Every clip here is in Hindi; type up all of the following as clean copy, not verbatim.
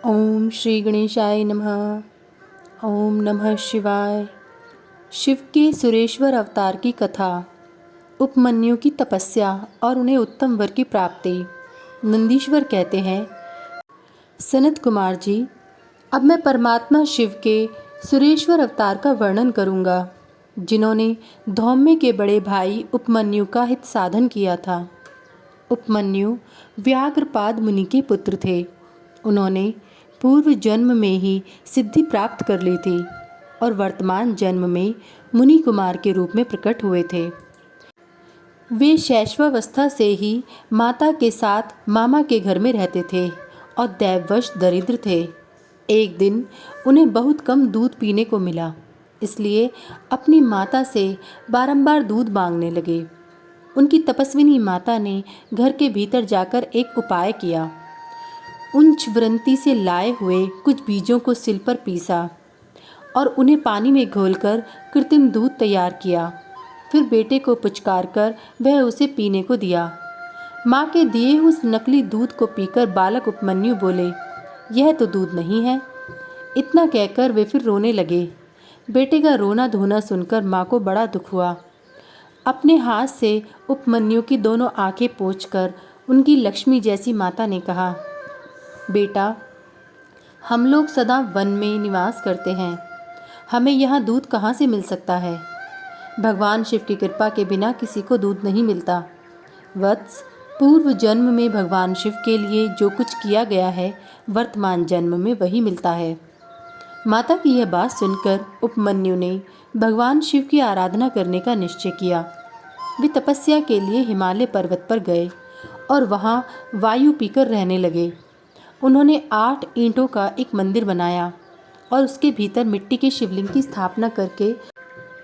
ओम श्री गणेशाय नमः। ओम नमः शिवाय। शिव के सुरेश्वर अवतार की कथा, उपमन्यु की तपस्या और उन्हें उत्तम वर की प्राप्ति। नंदीश्वर कहते हैं, सनत कुमार जी, अब मैं परमात्मा शिव के सुरेश्वर अवतार का वर्णन करूंगा, जिन्होंने धौम्य के बड़े भाई उपमन्यु का हित साधन किया था। उपमन्यु व्याघ्रपाद मुनि के पुत्र थे। उन्होंने पूर्व जन्म में ही सिद्धि प्राप्त कर ली थी और वर्तमान जन्म में मुनि कुमार के रूप में प्रकट हुए थे। वे शैशवावस्था से ही माता के साथ मामा के घर में रहते थे और दैववश दरिद्र थे। एक दिन उन्हें बहुत कम दूध पीने को मिला, इसलिए अपनी माता से बारंबार दूध मांगने लगे। उनकी तपस्विनी माता ने घर के भीतर जाकर एक उपाय किया। उंचवृंती से लाए हुए कुछ बीजों को सिल पर पीसा और उन्हें पानी में घोलकर कृत्रिम दूध तैयार किया। फिर बेटे को पुचकार कर वह उसे पीने को दिया। माँ के दिए उस नकली दूध को पीकर बालक उपमन्यु बोले, यह तो दूध नहीं है। इतना कहकर वे फिर रोने लगे। बेटे का रोना धोना सुनकर माँ को बड़ा दुख हुआ। अपने हाथ से उपमन्यु की दोनों आंखें पोंछकर उनकी लक्ष्मी जैसी माता ने कहा, बेटा, हम लोग सदा वन में निवास करते हैं, हमें यहाँ दूध कहाँ से मिल सकता है। भगवान शिव की कृपा के बिना किसी को दूध नहीं मिलता। वत्स, पूर्व जन्म में भगवान शिव के लिए जो कुछ किया गया है, वर्तमान जन्म में वही मिलता है। माता की यह बात सुनकर उपमन्यु ने भगवान शिव की आराधना करने का निश्चय किया। वे तपस्या के लिए हिमालय पर्वत पर गए और वहाँ वायु पीकर रहने लगे। उन्होंने 8 ईंटों का एक मंदिर बनाया और उसके भीतर मिट्टी के शिवलिंग की स्थापना करके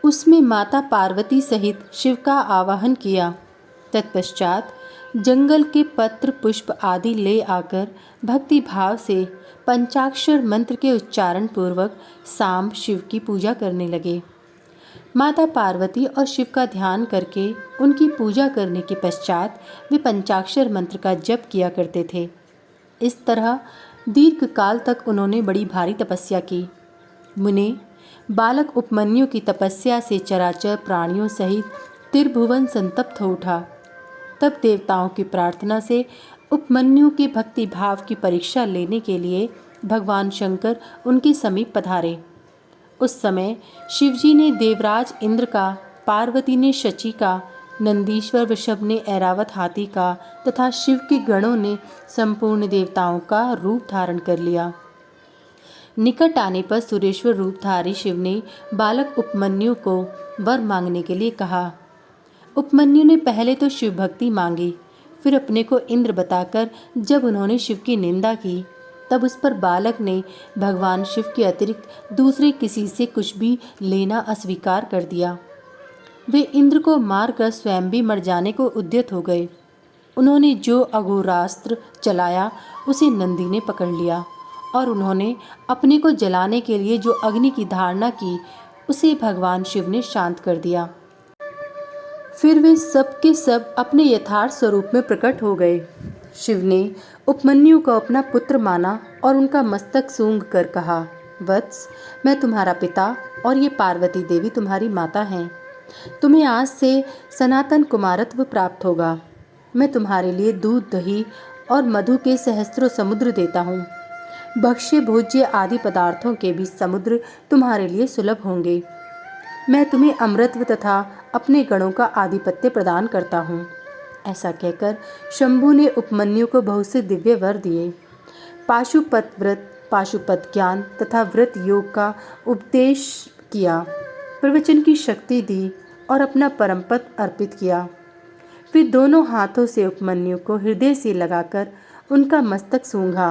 उसमें माता पार्वती सहित शिव का आवाहन किया। तत्पश्चात जंगल के पत्र पुष्प आदि ले आकर भक्ति भाव से पंचाक्षर मंत्र के उच्चारण पूर्वक सांब शिव की पूजा करने लगे। माता पार्वती और शिव का ध्यान करके उनकी पूजा करने के पश्चात वे पंचाक्षर मंत्र का जप किया करते थे। इस तरह दीर्घ काल तक उन्होंने बड़ी भारी तपस्या की। मुने, बालक उपमन्यु की तपस्या से चराचर प्राणियों सहित त्रिभुवन संतप्त हो उठा। तब देवताओं की प्रार्थना से उपमन्यु के भक्ति भाव की परीक्षा लेने के लिए भगवान शंकर उनके समीप पधारे। उस समय शिवजी ने देवराज इंद्र का, पार्वती ने शची का, नंदीश्वर वृषभ ने ऐरावत हाथी का तथा शिव के गणों ने संपूर्ण देवताओं का रूप धारण कर लिया। निकट आने पर सुरेश्वर रूपधारी शिव ने बालक उपमन्यु को वर मांगने के लिए कहा। उपमन्यु ने पहले तो शिव भक्ति मांगी, फिर अपने को इंद्र बताकर जब उन्होंने शिव की निंदा की, तब उस पर बालक ने भगवान शिव के अतिरिक्त दूसरे किसी से कुछ भी लेना अस्वीकार कर दिया। वे इंद्र को मारकर स्वयं भी मर जाने को उद्यत हो गए। उन्होंने जो अघोरास्त्र चलाया उसे नंदी ने पकड़ लिया और उन्होंने अपने को जलाने के लिए जो अग्नि की धारणा की उसे भगवान शिव ने शांत कर दिया। फिर वे सब के सब अपने यथार्थ स्वरूप में प्रकट हो गए। शिव ने उपमन्यु को अपना पुत्र माना और उनका मस्तक सूंघ कर कहा, वत्स, मैं तुम्हारा पिता और ये पार्वती देवी तुम्हारी माता हैं। तुम्हें आज से सनातन कुमारत्व प्राप्त होगा। मैं तुम्हारे लिए दूध, दही और मधु के सहस्त्रों समुद्र देता हूँ। भक्ष्य भोज्य आदि पदार्थों के भी समुद्र तुम्हारे लिए सुलभ होंगे। मैं तुम्हें अमृतत्व तथा अपने गणों का आधिपत्य प्रदान करता हूँ। ऐसा कहकर शंभु ने उपमन्यु को बहुत से दिव्य वर दिए। पाशुपत व्रत, पाशुपत ज्ञान तथा व्रत योग का उपदेश किया, प्रवचन की शक्ति दी और अपना परमपद अर्पित किया। फिर दोनों हाथों से उपमन्यु को हृदय से लगाकर उनका मस्तक सूंघा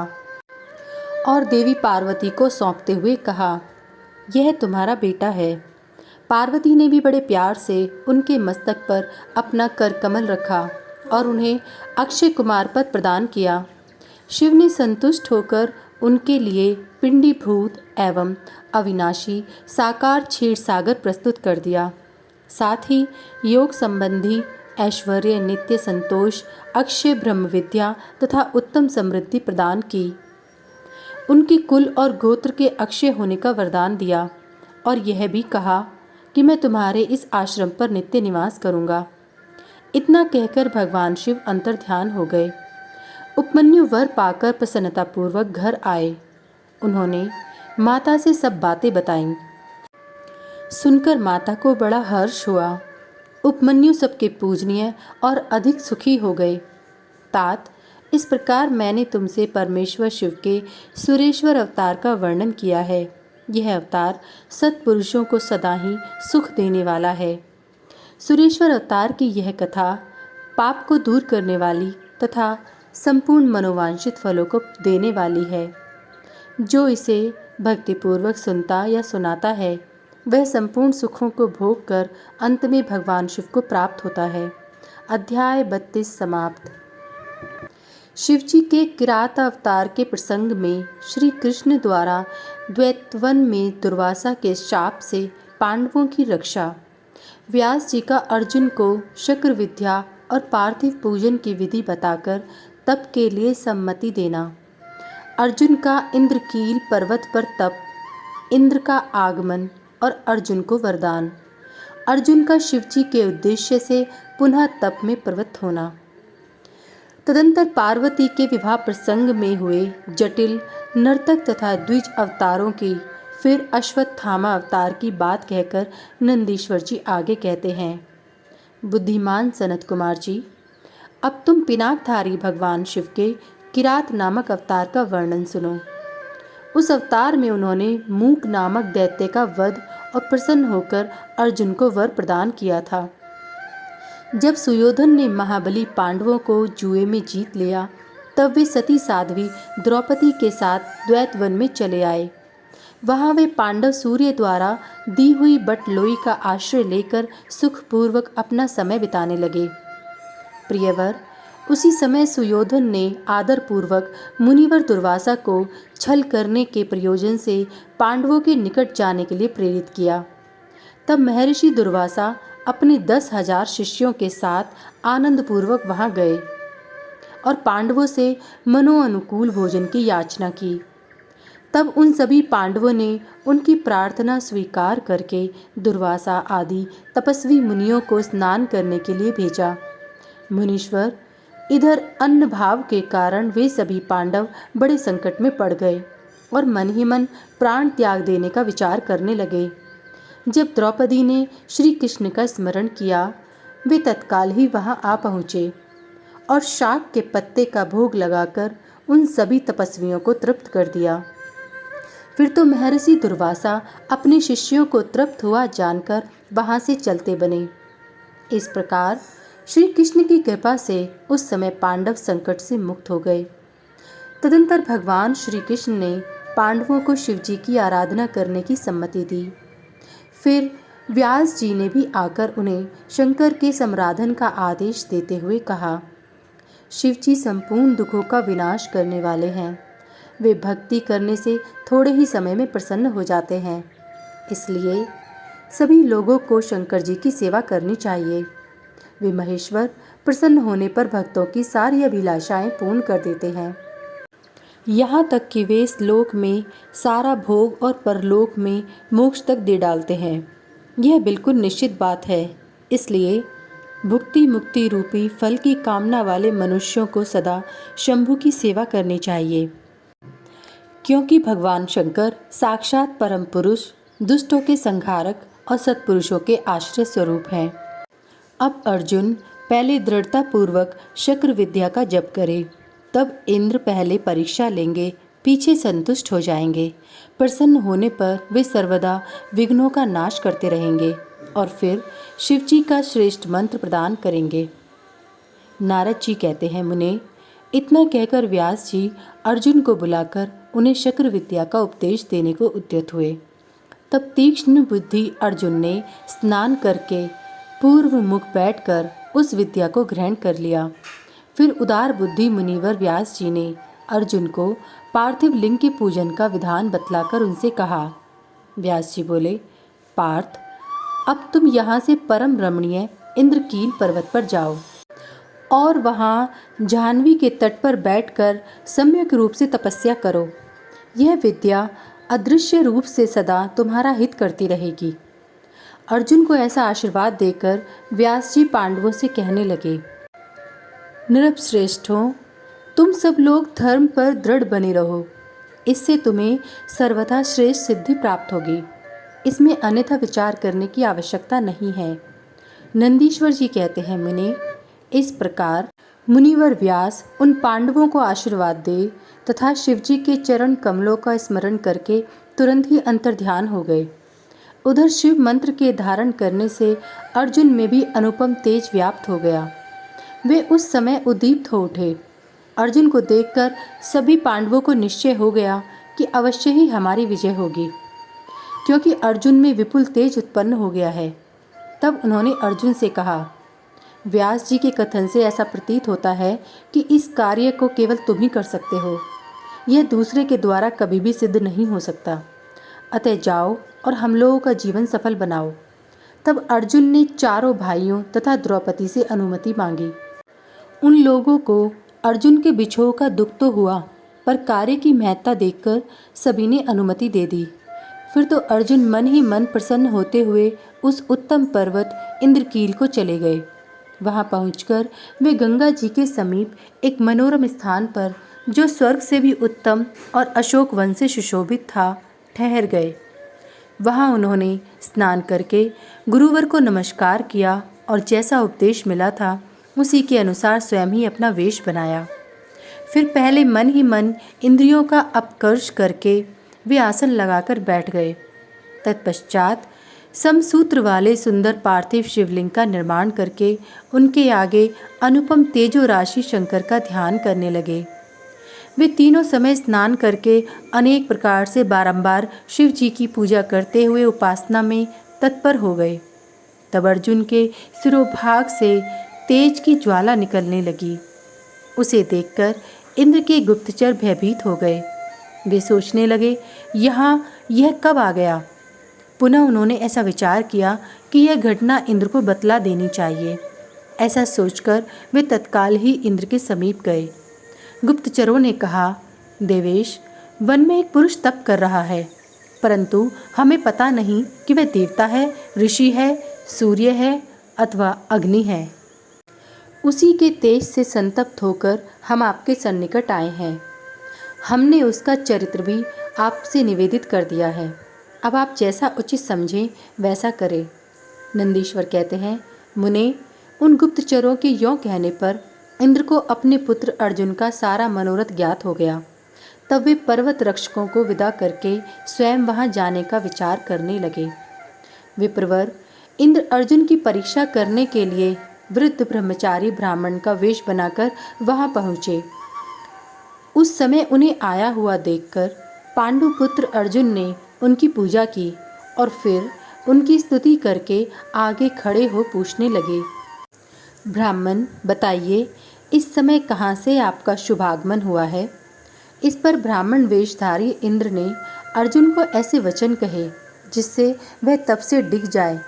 और देवी पार्वती को सौंपते हुए कहा, यह तुम्हारा बेटा है। पार्वती ने भी बड़े प्यार से उनके मस्तक पर अपना कर कमल रखा और उन्हें अक्षय कुमार पद प्रदान किया। शिव ने संतुष्ट होकर उनके लिए पिंडीभूत एवं अविनाशी साकार क्षीर सागर प्रस्तुत कर दिया। साथ ही योग संबंधी ऐश्वर्य, नित्य संतोष, अक्षय ब्रह्म विद्या तथा उत्तम समृद्धि प्रदान की। उनके कुल और गोत्र के अक्षय होने का वरदान दिया और यह भी कहा कि मैं तुम्हारे इस आश्रम पर नित्य निवास करूंगा। इतना कहकर भगवान शिव अंतर्ध्यान हो गए। उपमन्यु वर पाकर प्रसन्नतापूर्वक घर आए। उन्होंने माता से सब बातें बताईं। सुनकर माता को बड़ा हर्ष हुआ। उपमन्यु सबके पूजनीय और अधिक सुखी हो गए। तात, इस प्रकार मैंने तुमसे परमेश्वर शिव के सुरेश्वर अवतार का वर्णन किया है। यह अवतार सत्पुरुषों को सदा ही सुख देने वाला है। सुरेश्वर अवतार की यह कथा पाप को दूर करने वाली तथा संपूर्ण मनोवांछित फलों को देने वाली है। जो इसे भक्तिपूर्वक सुनता या सुनाता है वह संपूर्ण सुखों को भोग कर अंत में भगवान शिव को प्राप्त होता है। अध्याय 32 समाप्त। शिवजी के किरात अवतार के प्रसंग में श्री कृष्ण द्वारा द्वैतवन में दुर्वासा के शाप से पांडवों की रक्षा। व्यास जी का अर्जुन को शक्र विद्या और पार्थिव पूजन की विधि बताकर तप के लिए सम्मति देना। अर्जुन का इंद्रकील पर्वत पर तप, इंद्र का आगमन और अर्जुन को वरदान। अर्जुन का शिवजी के उद्देश्य से पुनः तप में प्रवृत्त होना। तदंतर पार्वती के विवाह प्रसंग में हुए जटिल नर्तक तथा द्विज अवतारों की फिर अश्वत्थामा अवतार की बात कहकर नंदीश्वर जी आगे कहते हैं। बुद्धिमान सनत कुमार जी, अब तुम पिनाकधारी भगवान शिव के किरात नामक अवतार का वर्णन सुनो। उस अवतार में उन्होंने मूक नामक दैत्य का वध और प्रसन्न होकर अर्जुन को वर प्रदान किया था। जब सुयोधन ने महाबली पांडवों को जुए में जीत लिया तब वे सती साध्वी द्रौपदी के साथ द्वैतवन में चले आए। वहां वे पांडव सूर्य द्वारा दी हुई बटलोई का आश्रय लेकर सुखपूर्वक अपना समय बिताने लगे। प्रियवर, उसी समय सुयोधन ने आदरपूर्वक मुनिवर दुर्वासा को छल करने के प्रयोजन से पांडवों के निकट जाने के लिए प्रेरित किया। तब महर्षि दुर्वासा अपने 10,000 शिष्यों के साथ आनंदपूर्वक वहां गए और पांडवों से मनोअनुकूल भोजन की याचना की। तब उन सभी पांडवों ने उनकी प्रार्थना स्वीकार करके दुर्वासा आदि तपस्वी मुनियों को स्नान करने के लिए भेजा। मुनीश्वर, इधर अन्न भाव के कारण वे सभी पांडव बड़े संकट में पड़ गए और मन ही मन प्राण त्याग देने का विचार करने लगे। जब द्रौपदी ने श्री कृष्ण का स्मरण किया वे तत्काल ही वहां आ पहुँचे और शाक के पत्ते का भोग लगाकर उन सभी तपस्वियों को तृप्त कर दिया। फिर तो महर्षि दुर्वासा अपने शिष्यों को तृप्त हुआ जानकर वहां से चलते बने। इस प्रकार श्री कृष्ण की कृपा से उस समय पांडव संकट से मुक्त हो गए। तदंतर भगवान श्री कृष्ण ने पांडवों को शिवजी की आराधना करने की सम्मति दी। फिर व्यास जी ने भी आकर उन्हें शंकर के सम्राधन का आदेश देते हुए कहा, शिवजी संपूर्ण दुखों का विनाश करने वाले हैं। वे भक्ति करने से थोड़े ही समय में प्रसन्न हो जाते हैं। इसलिए सभी लोगों को शंकर जी की सेवा करनी चाहिए। वे महेश्वर प्रसन्न होने पर भक्तों की सारी अभिलाषाएं पूर्ण कर देते हैं। यहाँ तक कि वे इस लोक में सारा भोग और परलोक में मोक्ष तक दे डालते हैं। यह बिल्कुल निश्चित बात है। इसलिए भुक्ति मुक्ति रूपी फल की कामना वाले मनुष्यों को सदा शंभु की सेवा करनी चाहिए, क्योंकि भगवान शंकर साक्षात परम पुरुष, दुष्टों के संहारक और सत्पुरुषों के आश्रय स्वरूप हैं। अब अर्जुन पहले दृढ़ता पूर्वक शक्र विद्या का जप करे, तब इंद्र पहले परीक्षा लेंगे, पीछे संतुष्ट हो जाएंगे। प्रसन्न होने पर वे सर्वदा विघ्नों का नाश करते रहेंगे और फिर शिवजी का श्रेष्ठ मंत्र प्रदान करेंगे। नारद जी कहते हैं, मुने, इतना कहकर व्यास जी अर्जुन को बुलाकर उन्हें शक्र विद्या का उपदेश देने को उद्यत हुए। तब तीक्ष्ण बुद्धि अर्जुन ने स्नान करके पूर्व मुख बैठकर उस विद्या को ग्रहण कर लिया। फिर उदार बुद्धि मुनिवर व्यास जी ने अर्जुन को पार्थिव लिंग के पूजन का विधान बतलाकर उनसे कहा। व्यास जी बोले, पार्थ, अब तुम यहाँ से परम रमणीय इंद्रकील पर्वत पर जाओ और वहाँ जाह्नवी के तट पर बैठकर सम्यक रूप से तपस्या करो। यह विद्या अदृश्य रूप से सदा तुम्हारा हित करती रहेगी। अर्जुन को ऐसा आशीर्वाद देकर व्यास जी पांडवों से कहने लगे, नृपश्रेष्ठों, तुम सब लोग धर्म पर दृढ़ बने रहो। इससे तुम्हें सर्वथा श्रेष्ठ सिद्धि प्राप्त होगी। इसमें अन्यथा विचार करने की आवश्यकता नहीं है। नंदीश्वर जी कहते हैं, मुने, इस प्रकार मुनिवर व्यास उन पांडवों को आशीर्वाद दे तथा शिवजी के चरण कमलों का स्मरण करके तुरंत ही अंतर्ध्यान हो गए। उधर शिव मंत्र के धारण करने से अर्जुन में भी अनुपम तेज व्याप्त हो गया। वे उस समय उद्दीप्त हो उठे। अर्जुन को देखकर सभी पांडवों को निश्चय हो गया कि अवश्य ही हमारी विजय होगी, क्योंकि अर्जुन में विपुल तेज उत्पन्न हो गया है। तब उन्होंने अर्जुन से कहा, व्यास जी के कथन से ऐसा प्रतीत होता है कि इस कार्य को केवल तुम ही कर सकते हो। यह दूसरे के द्वारा कभी भी सिद्ध नहीं हो सकता। अतः जाओ और हम लोगों का जीवन सफल बनाओ। तब अर्जुन ने चारों भाइयों तथा द्रौपदी से अनुमति मांगी। उन लोगों को अर्जुन के बिछोह का दुख तो हुआ, पर कार्य की महत्ता देखकर सभी ने अनुमति दे दी। फिर तो अर्जुन मन ही मन प्रसन्न होते हुए उस उत्तम पर्वत इंद्रकील को चले गए। वहां पहुंचकर वे गंगा जी के समीप एक मनोरम स्थान पर, जो स्वर्ग से भी उत्तम और अशोक वन से सुशोभित था, ठहर गए। वहां उन्होंने स्नान करके गुरुवर को नमस्कार किया और जैसा उपदेश मिला था उसी के अनुसार स्वयं ही अपना वेश बनाया। फिर पहले मन ही मन इंद्रियों का अपकर्ष करके वे आसन लगाकर बैठ गए। तत्पश्चात समसूत्र वाले सुंदर पार्थिव शिवलिंग का निर्माण करके उनके आगे अनुपम तेजो राशि शंकर का ध्यान करने लगे। वे तीनों समय स्नान करके अनेक प्रकार से बारंबार शिव जी की पूजा करते हुए उपासना में तत्पर हो गए। तब अर्जुन के सिरोभाग से तेज की ज्वाला निकलने लगी। उसे देखकर इंद्र के गुप्तचर भयभीत हो गए। वे सोचने लगे, यहाँ यह कब आ गया। पुनः उन्होंने ऐसा विचार किया कि यह घटना इंद्र को बतला देनी चाहिए। ऐसा सोचकर वे तत्काल ही इंद्र के समीप गए। गुप्तचरों ने कहा, देवेश, वन में एक पुरुष तप कर रहा है, परंतु हमें पता नहीं कि वह देवता है, ऋषि है, सूर्य है अथवा अग्नि है। उसी के तेज से संतप्त होकर हम आपके सन्निकट आए हैं। हमने उसका चरित्र भी आपसे निवेदित कर दिया है। अब आप जैसा उचित समझें वैसा करें। नंदीश्वर कहते हैं, मुने, उन गुप्तचरों के यों कहने पर इंद्र को अपने पुत्र अर्जुन का सारा मनोरथ ज्ञात हो गया। तब वे पर्वत रक्षकों को विदा करके स्वयं वहां जाने का विचार करने लगे। विप्रवर, इंद्र अर्जुन की परीक्षा करने के लिए वृद्ध ब्रह्मचारी ब्राह्मण का वेश बनाकर वहां पहुँचे। उस समय उन्हें आया हुआ देखकर पांडुपुत्र अर्जुन ने उनकी पूजा की और फिर उनकी स्तुति करके आगे खड़े हो पूछने लगे, ब्राह्मण, बताइए, इस समय कहाँ से आपका शुभागमन हुआ है। इस पर ब्राह्मण वेशधारी इंद्र ने अर्जुन को ऐसे वचन कहे जिससे वह तब से डिग जाए।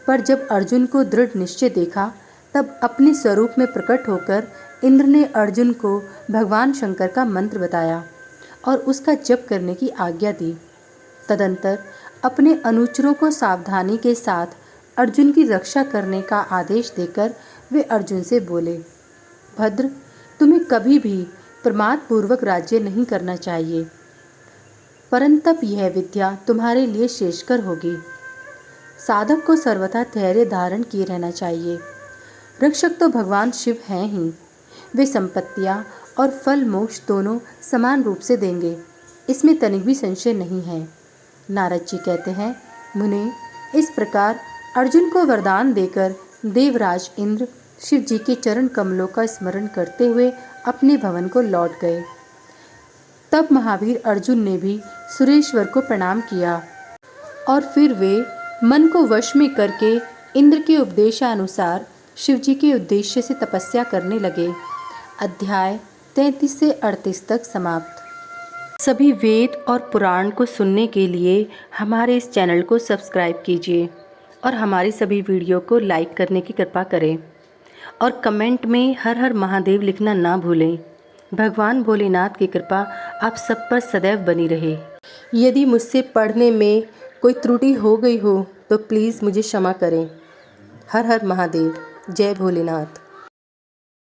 पर जब अर्जुन को दृढ़ निश्चय देखा, तब अपने स्वरूप में प्रकट होकर इंद्र ने अर्जुन को भगवान शंकर का मंत्र बताया और उसका जप करने की आज्ञा दी। तदंतर अपने अनुचरों को सावधानी के साथ अर्जुन की रक्षा करने का आदेश देकर वे अर्जुन से बोले, भद्र, तुम्हें कभी भी प्रमादपूर्वक राज्य नहीं करना चाहिए, परंतप यह विद्या तुम्हारे लिए श्रेष्ठकर होगी। साधक को सर्वथा धैर्य धारण किए रहना चाहिए। रक्षक तो भगवान शिव हैं ही। वे संपत्तियां और फल मोक्ष दोनों समान रूप से देंगे, इसमें तनिक भी संशय नहीं है। नारद जी कहते हैं, मुने, इस प्रकार अर्जुन को वरदान देकर देवराज इंद्र शिव जी के चरण कमलों का स्मरण करते हुए अपने भवन को लौट गए। तब महावीर अर्जुन ने भी सुरेश्वर को प्रणाम किया और फिर वे मन को वश में करके इंद्र के उपदेशानुसार शिव जी के उद्देश्य से तपस्या करने लगे। अध्याय 33 से 38 तक समाप्त। सभी वेद और पुराण को सुनने के लिए हमारे इस चैनल को सब्सक्राइब कीजिए और हमारी सभी वीडियो को लाइक करने की कृपा करें और कमेंट में हर हर महादेव लिखना ना भूलें। भगवान भोलेनाथ की कृपा आप सब पर सदैव बनी रहे। यदि मुझसे पढ़ने में कोई त्रुटि हो गई हो तो प्लीज़ मुझे क्षमा करें। हर हर महादेव। जय भोलेनाथ।